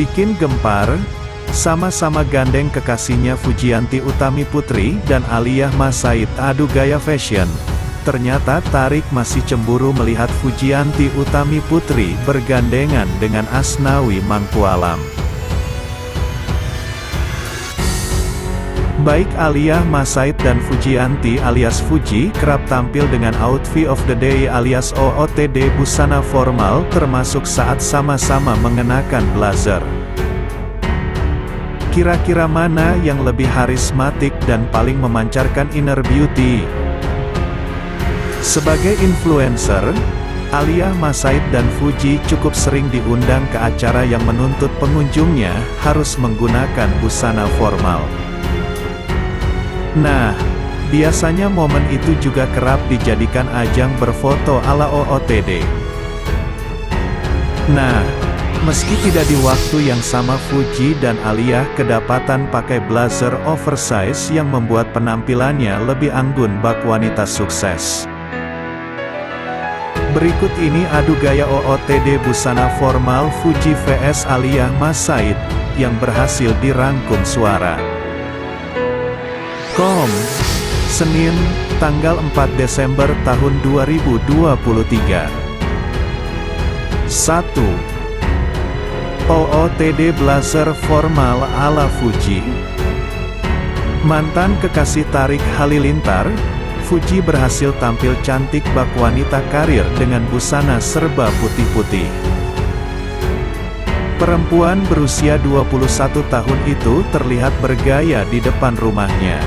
Bikin gempar, sama-sama gandeng kekasihnya Fujianti Utami Putri dan Aliyah Mas Said adu gaya fashion. Ternyata Tarik masih cemburu melihat Fujianti Utami Putri bergandengan dengan Asnawi Mangkualam. Baik Aliyah Mas Said dan Fujianti alias Fuji kerap tampil dengan outfit of the day alias OOTD busana formal termasuk saat sama-sama mengenakan blazer. Kira-kira mana yang lebih harismatik dan paling memancarkan inner beauty? Sebagai influencer, Aliyah Mas Said dan Fuji cukup sering diundang ke acara yang menuntut pengunjungnya harus menggunakan busana formal. Nah, biasanya momen itu juga kerap dijadikan ajang berfoto ala OOTD. Nah, meski tidak di waktu yang sama Fuji dan Aliyah kedapatan pakai blazer oversize yang membuat penampilannya lebih anggun bak wanita sukses. Berikut ini adu gaya OOTD busana formal Fuji vs Aliyah Mas Said, yang berhasil dirangkum suara. Senin, tanggal 4 Desember tahun 2023. 1. OOTD blazer formal ala Fuji. Mantan kekasih Tarik Halilintar, Fuji berhasil tampil cantik bak wanita karir dengan busana serba putih-putih. Perempuan berusia 21 tahun itu terlihat bergaya di depan rumahnya.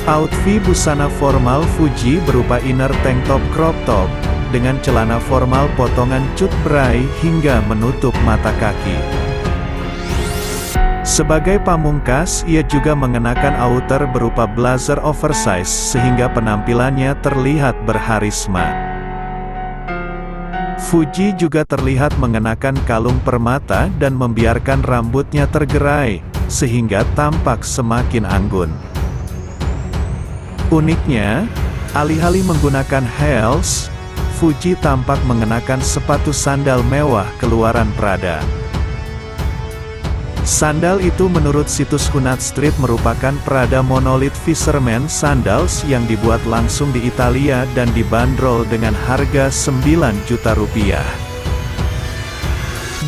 Outfit busana formal Fuji berupa inner tank top crop top, dengan celana formal potongan cut bray hingga menutup mata kaki. Sebagai pamungkas, ia juga mengenakan outer berupa blazer oversize sehingga penampilannya terlihat berharisma. Fuji juga terlihat mengenakan kalung permata dan membiarkan rambutnya tergerai, sehingga tampak semakin anggun. Uniknya, alih-alih menggunakan heels, Fuji tampak mengenakan sepatu sandal mewah keluaran Prada. Sandal itu menurut situs Hunat Street merupakan Prada Monolith Fisherman Sandals yang dibuat langsung di Italia dan dibanderol dengan harga 9 juta rupiah.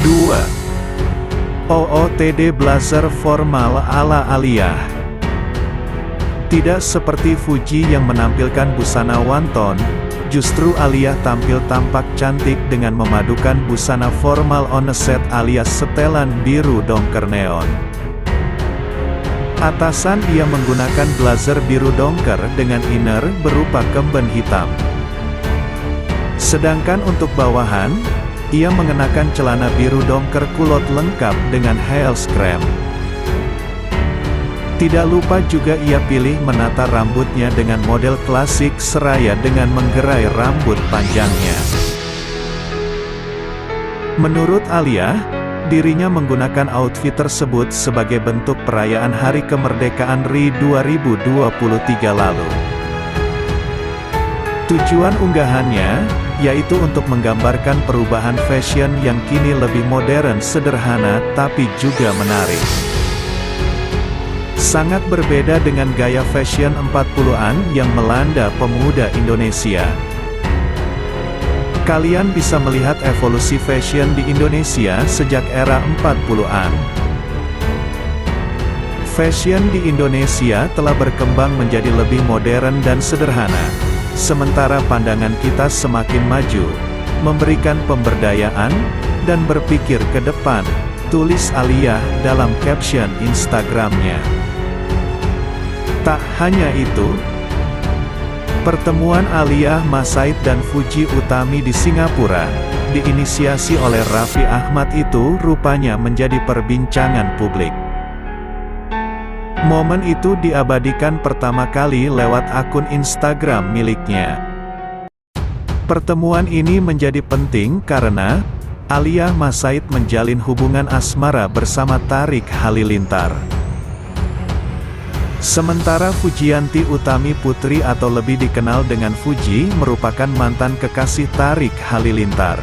2. OOTD blazer formal ala Aliyah. Tidak seperti Fuji yang menampilkan busana one-tone, justru Aliyah tampil tampak cantik dengan memadukan busana formal on a set alias setelan biru dongker neon. Atasan ia menggunakan blazer biru dongker dengan inner berupa kemben hitam. Sedangkan untuk bawahan, ia mengenakan celana biru dongker kulot lengkap dengan heels krem. Tidak lupa juga ia pilih menata rambutnya dengan model klasik seraya dengan menggerai rambut panjangnya. Menurut Aliyah, dirinya menggunakan outfit tersebut sebagai bentuk perayaan Hari Kemerdekaan RI 2023 lalu. Tujuan unggahannya, yaitu untuk menggambarkan perubahan fashion yang kini lebih modern sederhana tapi juga menarik. Sangat berbeda dengan gaya fashion 40-an yang melanda pemuda Indonesia. Kalian bisa melihat evolusi fashion di Indonesia sejak era 40-an. Fashion di Indonesia telah berkembang menjadi lebih modern dan sederhana, sementara pandangan kita semakin maju, memberikan pemberdayaan, dan berpikir ke depan, tulis Aliyah dalam caption Instagramnya. Tak hanya itu, pertemuan Aliyah Mas Said dan Fuji Utami di Singapura, diinisiasi oleh Raffi Ahmad itu rupanya menjadi perbincangan publik. Momen itu diabadikan pertama kali lewat akun Instagram miliknya. Pertemuan ini menjadi penting karena Aliyah Mas Said menjalin hubungan asmara bersama Tarik Halilintar. Sementara Fujianti Utami Putri atau lebih dikenal dengan Fuji merupakan mantan kekasih Tarik Halilintar.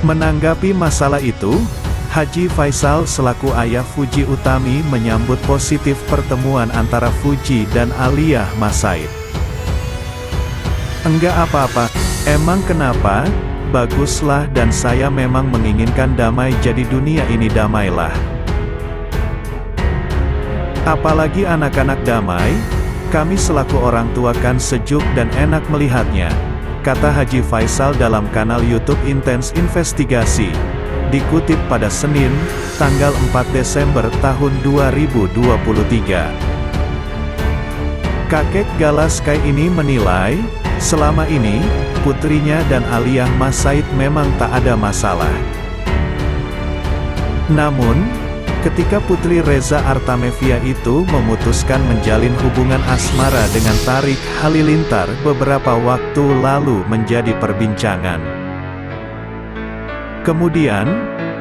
Menanggapi masalah itu, Haji Faisal selaku ayah Fuji Utami menyambut positif pertemuan antara Fuji dan Aliyah Mas Said. "Enggak apa-apa, emang kenapa? Baguslah dan saya memang menginginkan damai, jadi dunia ini damailah. Apalagi anak-anak damai, kami selaku orang tua kan sejuk dan enak melihatnya," kata Haji Faisal dalam kanal YouTube Intens Investigasi. Dikutip pada Senin, tanggal 4 Desember tahun 2023. Kakek Galas Sky ini menilai, selama ini, putrinya dan Aliyah Mas Said memang tak ada masalah. Namun, ketika putri Reza Artamevia itu memutuskan menjalin hubungan asmara dengan Tariq Halilintar beberapa waktu lalu menjadi perbincangan. Kemudian,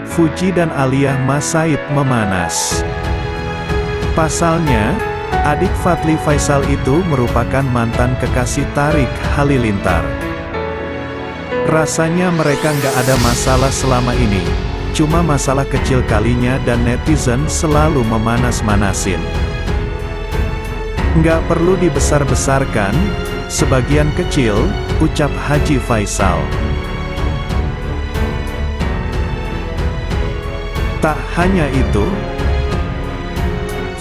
Fuji dan Aliyah Mas Said memanas. Pasalnya, adik Fadly Faisal itu merupakan mantan kekasih Tariq Halilintar. Rasanya mereka nggak ada masalah selama ini, cuma masalah kecil kalinya dan netizen selalu memanas-manasin. Nggak perlu dibesar-besarkan, sebagian kecil, ucap Haji Faisal. Tak hanya itu,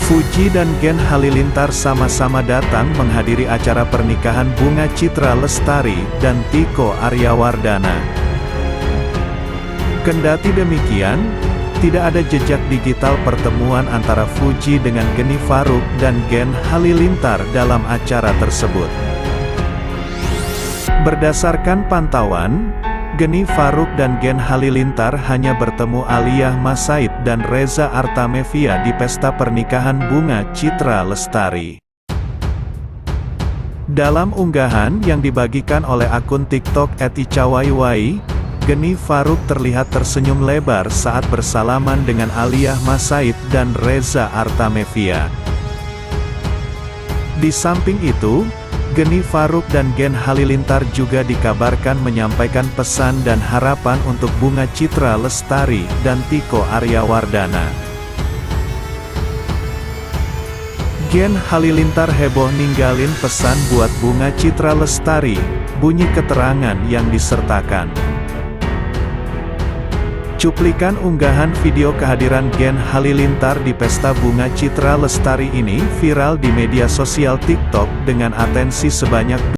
Fuji dan Gen Halilintar sama-sama datang menghadiri acara pernikahan Bunga Citra Lestari dan Tiko Aryawardana. Kendati demikian, tidak ada jejak digital pertemuan antara Fuji dengan Geni Faruk dan Gen Halilintar dalam acara tersebut. Berdasarkan pantauan, Geni Faruk dan Gen Halilintar hanya bertemu Aliyah Mas Said dan Reza Artamevia di pesta pernikahan Bunga Citra Lestari. Dalam unggahan yang dibagikan oleh akun TikTok @icawaiwai, Geni Faruk terlihat tersenyum lebar saat bersalaman dengan Aliyah Mas Said dan Reza Artamevia. Di samping itu, Geni Faruk dan Gen Halilintar juga dikabarkan menyampaikan pesan dan harapan untuk Bunga Citra Lestari dan Tiko Aryawardana. Gen Halilintar heboh ninggalin pesan buat Bunga Citra Lestari, bunyi keterangan yang disertakan. Cuplikan unggahan video kehadiran Gen Halilintar di pesta Bunga Citra Lestari ini viral di media sosial TikTok dengan atensi sebanyak